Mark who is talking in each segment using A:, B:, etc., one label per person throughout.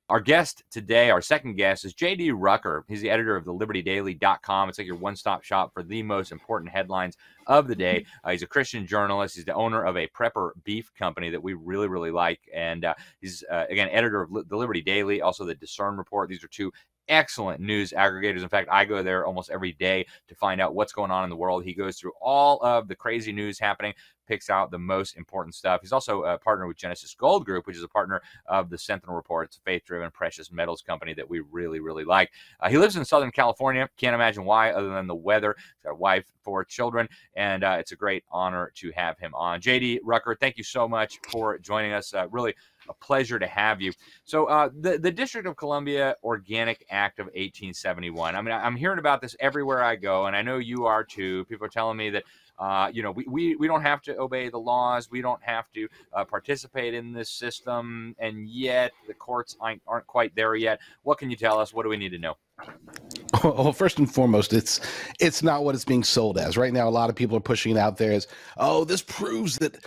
A: Our guest today, our second guest, is J.D. Rucker. He's the editor of thelibertydaily.com. It's like your one-stop shop for the most important headlines of the day. He's a Christian journalist. He's the owner of a prepper beef company that we really, really like. And he's, again, editor of the Liberty Daily, also the Discern Report. These are two excellent news aggregators. In fact, I go there almost every day to find out what's going on in the world. He goes through all of the crazy news happening, picks out the most important stuff. He's also a partner with Genesis Gold Group, which is a partner of the Sentinel Report. It's a faith-driven precious metals company that we really, really like. He lives in Southern California. Can't imagine why other than the weather. He's got a wife, 4 children, and it's a great honor to have him on. J.D. Rucker, thank you so much for joining us. Really a pleasure to have you. So the District of Columbia Organic Act of 1871. I mean, I'm hearing about this everywhere I go, and I know you are too. People are telling me that we don't have to obey the laws. We don't have to participate in this system, and yet the courts aren't quite there yet. What can you tell us? What do we need to know?
B: Well, first and foremost, it's not what it's being sold as. Right now, a lot of people are pushing it out there as, oh, this proves that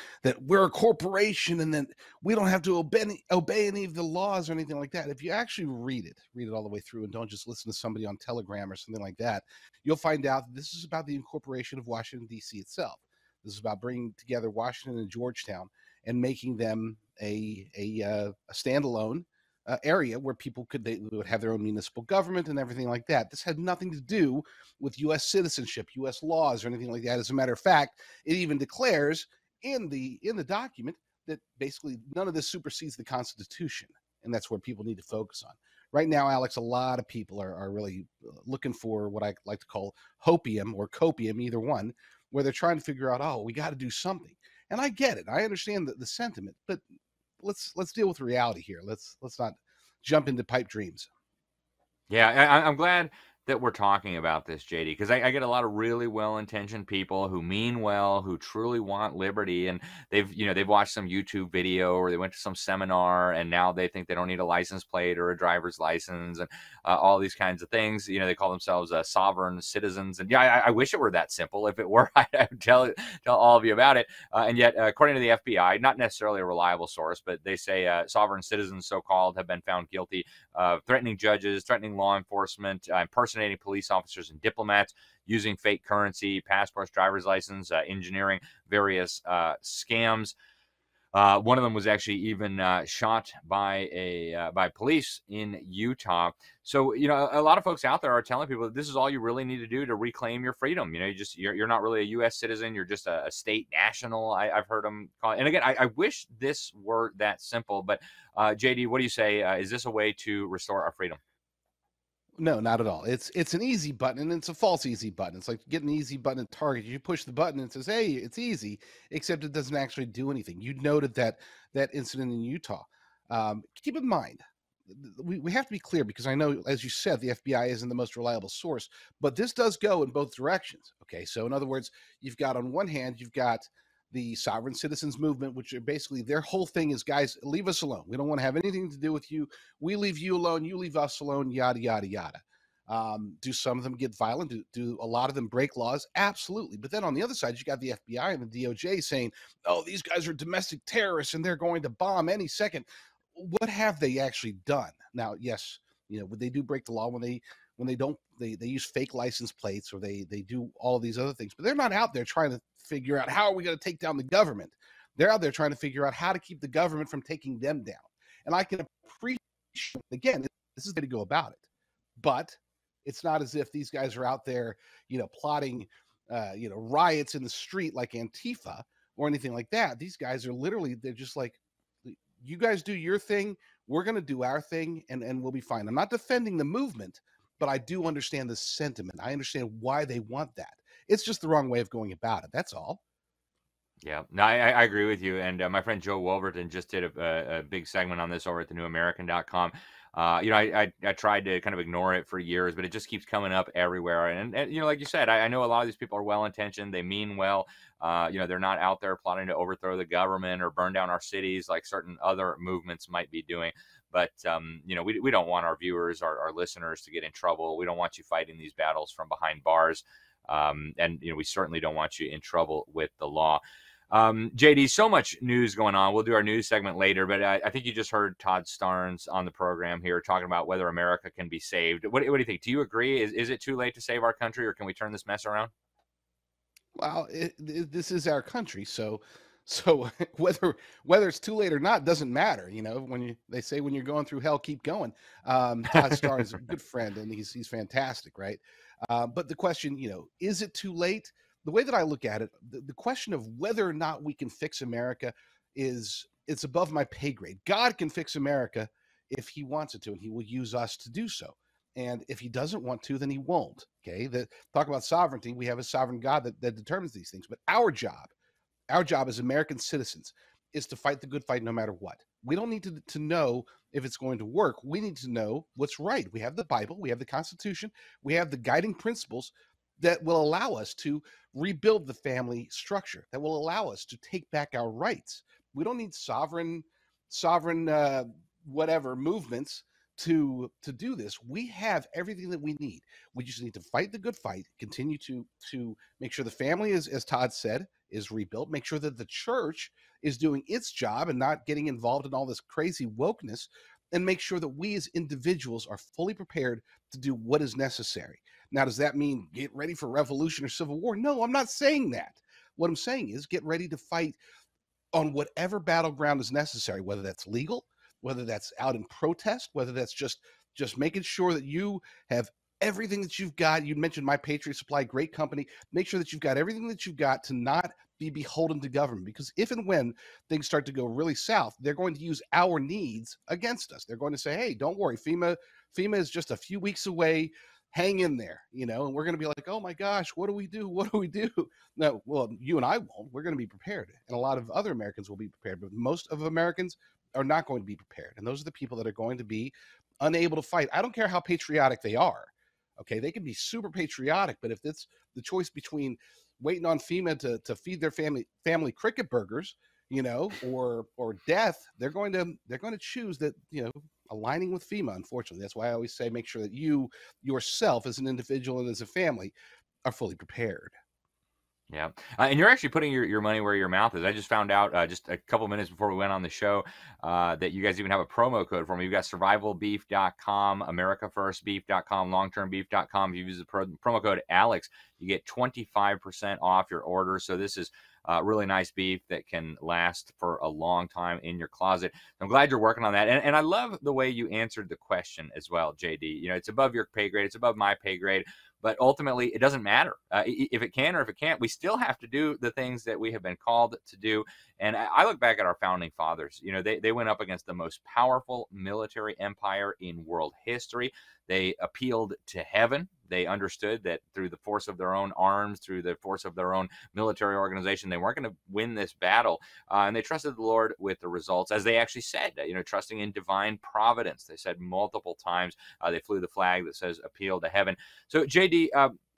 B: we're a corporation and that we don't have to obey any of the laws or anything like that. If you actually read it all the way through and don't just listen to somebody on Telegram or something like that, you'll find out that this is about the incorporation of Washington, D.C. itself. This is about bringing together Washington and Georgetown and making them a standalone area where they would have their own municipal government and everything like that. This had nothing to do with U.S. citizenship, U.S. laws, or anything like that. As a matter of fact, it even declares in the document that basically none of this supersedes the Constitution, and that's where people need to focus on. Right now, Alex, a lot of people are really looking for what I like to call hopium or copium, either one, where they're trying to figure out, oh, we got to do something. And I get it. I understand the sentiment, but let's deal with reality here. Let's not jump into pipe dreams.
A: Yeah, I'm glad that we're talking about this, JD, because I get a lot of really well-intentioned people who mean well, who truly want liberty, and they've watched some YouTube video or they went to some seminar, and now they think they don't need a license plate or a driver's license and all these kinds of things. They call themselves sovereign citizens, and yeah, I wish it were that simple. If it were, I would tell all of you about it. And yet, according to the FBI, not necessarily a reliable source, but they say sovereign citizens, so-called, have been found guilty of threatening judges, threatening law enforcement, impersonating police officers and diplomats, using fake currency, passports, driver's license, engineering various scams. One of them was actually even shot by police in Utah. So, a lot of folks out there are telling people that this is all you really need to do to reclaim your freedom. You're not really a U.S. citizen. You're just a state national. I've heard them call it. And again, I wish this were that simple. But JD, what do you say? Is this a way to restore our freedom?
B: No, not at all. It's an easy button, and it's a false easy button. It's like getting an easy button at Target. You push the button and it says, hey, it's easy, except it doesn't actually do anything. You noted that incident in Utah. Keep in mind, we have to be clear, because I know, as you said, the FBI isn't the most reliable source, but this does go in both directions. Okay, so in other words, you've got, on one hand, you've got the sovereign citizens movement, which are basically, their whole thing is, guys, leave us alone. We don't want to have anything to do with you. We leave you alone. You leave us alone, yada, yada, yada. Do some of them get violent? Do a lot of them break laws? Absolutely. But then on the other side, you got the FBI and the DOJ saying, oh, these guys are domestic terrorists and they're going to bomb any second. What have they actually done? Now, yes, they do break the law when they don't, they use fake license plates, or they do all of these other things, but they're not out there trying to figure out, how are we going to take down the government? They're out there trying to figure out how to keep the government from taking them down. And I can appreciate, again, this is the way to go about it, but it's not as if these guys are out there, plotting, riots in the street like Antifa or anything like that. These guys are literally, they're just like, you guys do your thing, we're going to do our thing, and we'll be fine. I'm not defending the movement, but I do understand the sentiment. I understand why they want that. It's just the wrong way of going about it. That's all.
A: Yeah, no, I agree with you. And my friend Joe Wolverton just did a big segment on this over at thenewamerican.com. I tried to kind of ignore it for years, but it just keeps coming up everywhere. And like you said, I know a lot of these people are well-intentioned. They mean well. They're not out there plotting to overthrow the government or burn down our cities like certain other movements might be doing. But, we don't want our viewers, our listeners, to get in trouble. We don't want you fighting these battles from behind bars. And we certainly don't want you in trouble with the law. JD, so much news going on. We'll do our news segment later, but I think you just heard Todd Starnes on the program here talking about whether America can be saved. What do you think? Do you agree? Is it too late to save our country, or can we turn this mess around?
B: Well, this is our country, so whether it's too late or not doesn't matter. You know, they say when you're going through hell, keep going. Todd Starr is a good friend, and he's fantastic, right? But the question, is it too late? The way that I look at it, the question of whether or not we can fix America it's above my pay grade. God can fix America if He wants it to, and He will use us to do so. And if He doesn't want to, then He won't. Okay. Talk about sovereignty. We have a sovereign God that determines these things. But our job as American citizens is to fight the good fight no matter what. We don't need to know if it's going to work. We need to know what's right. We have the Bible, we have the Constitution, we have the guiding principles that will allow us to rebuild the family structure, that will allow us to take back our rights. We don't need sovereign whatever movements to do this. We have everything that we need. We just need to fight the good fight, continue to make sure the family is, as Todd said, is rebuilt, make sure that the church is doing its job and not getting involved in all this crazy wokeness, and make sure that we as individuals are fully prepared to do what is necessary. Now, does that mean get ready for revolution or civil war? No, I'm not saying that. What I'm saying is get ready to fight on whatever battleground is necessary, whether that's legal, whether that's out in protest, whether that's just making sure that you have everything that you've got. You mentioned My Patriot Supply, great company. Make sure that you've got everything that you've got to not be beholden to government, because if and when things start to go really south, they're going to use our needs against us. They're going to say, hey, don't worry, FEMA is just a few weeks away. Hang in there, and we're going to be like, oh my gosh, what do we do? What do we do? No, well, you and I won't. We're going to be prepared. And a lot of other Americans will be prepared, but most of Americans are not going to be prepared. And those are the people that are going to be unable to fight. I don't care how patriotic they are. Okay, they can be super patriotic, but if it's the choice between waiting on FEMA to feed their family cricket burgers, or death, they're going to choose that, aligning with FEMA. Unfortunately, that's why I always say make sure that you yourself as an individual and as a family are fully prepared.
A: Yeah. And you're actually putting your money where your mouth is. I just found out just a couple minutes before we went on the show that you guys even have a promo code for me. You've got survivalbeef.com, americafirstbeef.com, longtermbeef.com. If you use the promo code Alex, you get 25% off your order. So this is really nice beef that can last for a long time in your closet. I'm glad you're working on that. And I love the way you answered the question as well, JD. It's above your pay grade. It's above my pay grade. But ultimately, it doesn't matter if it can or if it can't. We still have to do the things that we have been called to do. And I look back at our founding fathers. They went up against the most powerful military empire in world history. They appealed to heaven. They understood that through the force of their own arms, through the force of their own military organization, they weren't going to win this battle. And they trusted the Lord with the results, as they actually said, trusting in divine providence. They said multiple times. They flew the flag that says appeal to heaven. So, JD,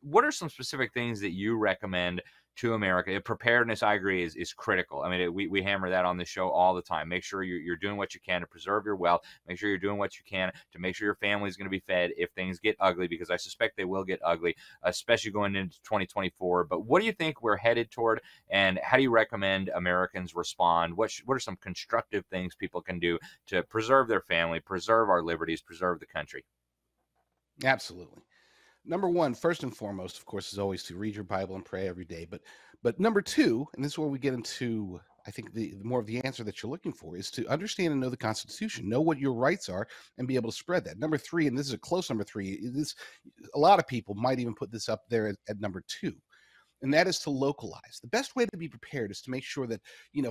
A: what are some specific things that you recommend to America? Preparedness, I agree, is critical. I mean, we hammer that on the show all the time. Make sure you're doing what you can to preserve your wealth. Make sure you're doing what you can to make sure your family is going to be fed if things get ugly, because I suspect they will get ugly, especially going into 2024. But what do you think we're headed toward, and how do you recommend Americans respond? What are some constructive things people can do to preserve their family, preserve our liberties, preserve the country?
B: Absolutely. Number one, first and foremost, of course, is always to read your Bible and pray every day. But number two, and this is where we get into, I think, the more of the answer that you're looking for, is to understand and know the Constitution, know what your rights are, and be able to spread that. Number three, and this is a close number three, a lot of people might even put this up there at number two, and that is to localize. The best way to be prepared is to make sure that,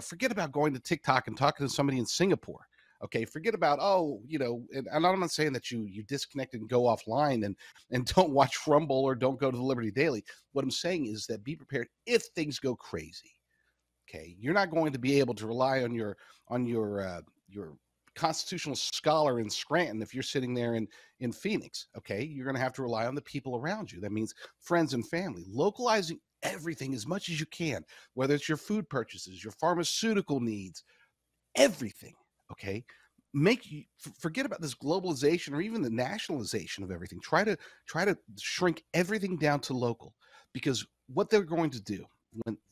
B: forget about going to TikTok and talking to somebody in Singapore. Okay, forget about, and I'm not saying that you disconnect and go offline and don't watch Rumble or don't go to the Liberty Daily. What I'm saying is that be prepared if things go crazy. Okay, you're not going to be able to rely on your constitutional scholar in Scranton if you're sitting there in Phoenix. Okay, you're going to have to rely on the people around you. That means friends and family. Localizing everything as much as you can, whether it's your food purchases, your pharmaceutical needs, everything. Okay, forget about this globalization or even the nationalization of everything. Try to shrink everything down to local, because what they're going to do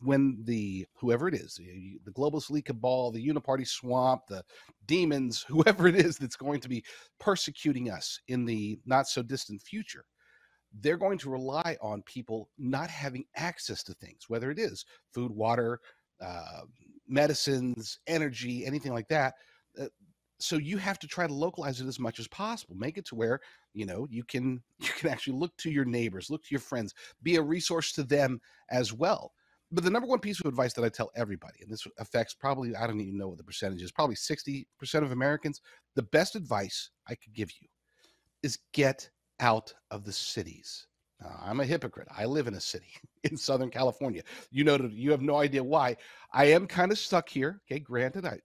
B: when the whoever it is, the globalist elite cabal, the uniparty swamp, the demons, whoever it is that's going to be persecuting us in the not so distant future, they're going to rely on people not having access to things, whether it is food, water, uh, medicines, energy, anything like that. Uh, so you have to try to localize it as much as possible. Make it to where you can actually look to your neighbors, look to your friends, be a resource to them as well. But the number one piece of advice that I tell everybody, and this affects probably, I don't even know what the percentage is, probably 60% of Americans, the best advice I could give you is get out of the cities. I'm a hypocrite. I live in a city in Southern California. You have no idea why. I am kind of stuck here. Okay, granted, I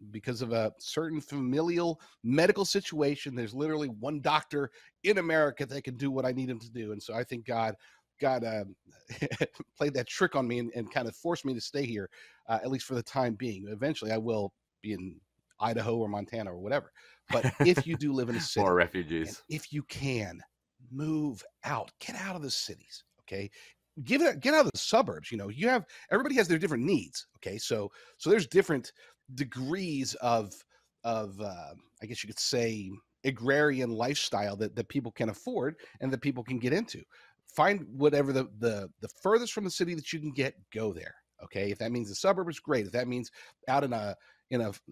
B: because of a certain familial medical situation. There's literally one doctor in America that can do what I need him to do, and so I think God played that trick on me and kind of forced me to stay here, at least for the time being. Eventually, I will be in Idaho or Montana or whatever. But if you do live in a city,
A: more refugees,
B: if you can move out, get out of the cities. Okay, get out of the suburbs. Everybody has their different needs. Okay, so there's different degrees of I guess you could say agrarian lifestyle that people can afford and that people can get into. Find whatever the furthest from the city that you can get, go there. Okay, if that means the suburbs, great. If that means out in a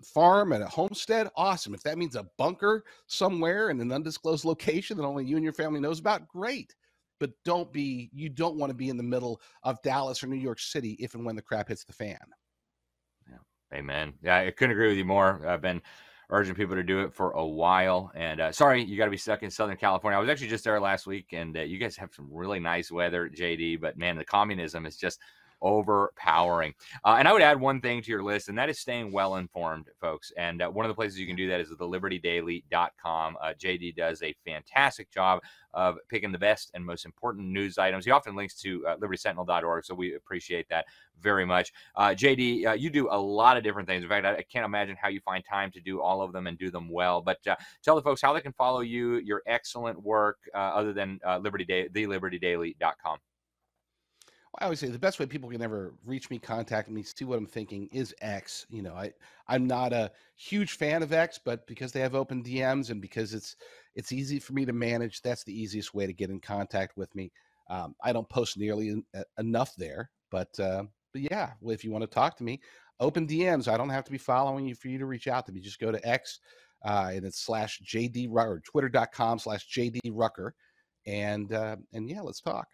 B: farm and a homestead, awesome. If that means a bunker somewhere in an undisclosed location that only you and your family knows about, great. But you don't want to be in the middle of Dallas or New York City if and when the crap hits the fan.
A: Yeah, amen. Yeah, I couldn't agree with you more. I've been urging people to do it for a while. And sorry, you got to be stuck in Southern California. I was actually just there last week, and you guys have some really nice weather, JD. But man, the communism is just overpowering. And I would add one thing to your list, and that is staying well informed, folks. And one of the places you can do that is at thelibertydaily.com. JD does a fantastic job of picking the best and most important news items. He often links to libertysentinel.org, so we appreciate that very much. JD, you do a lot of different things. In fact, I can't imagine how you find time to do all of them and do them well. But tell the folks how they can follow you, your excellent work, other than thelibertydaily.com.
B: I always say the best way people can ever reach me, contact me, see what I'm thinking is X. I'm not a huge fan of X, but because they have open DMs and because it's easy for me to manage, that's the easiest way to get in contact with me. I don't post nearly enough there, but yeah, well, if you want to talk to me, open DMs. I don't have to be following you for you to reach out to me. Just go to X and it's /JD Rucker, twitter.com/JD Rucker. And yeah, let's talk.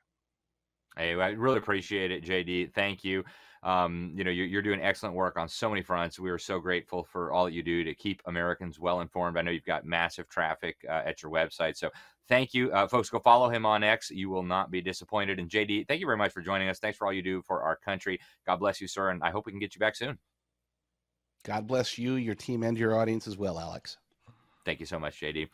A: Hey, I really appreciate it, JD. Thank you. You're doing excellent work on so many fronts. We are so grateful for all that you do to keep Americans well informed. I know you've got massive traffic at your website. So thank you. Folks, go follow him on X. You will not be disappointed. And JD, thank you very much for joining us. Thanks for all you do for our country. God bless you, sir. And I hope we can get you back soon.
B: God bless you, your team, and your audience as well, Alex.
A: Thank you so much, JD.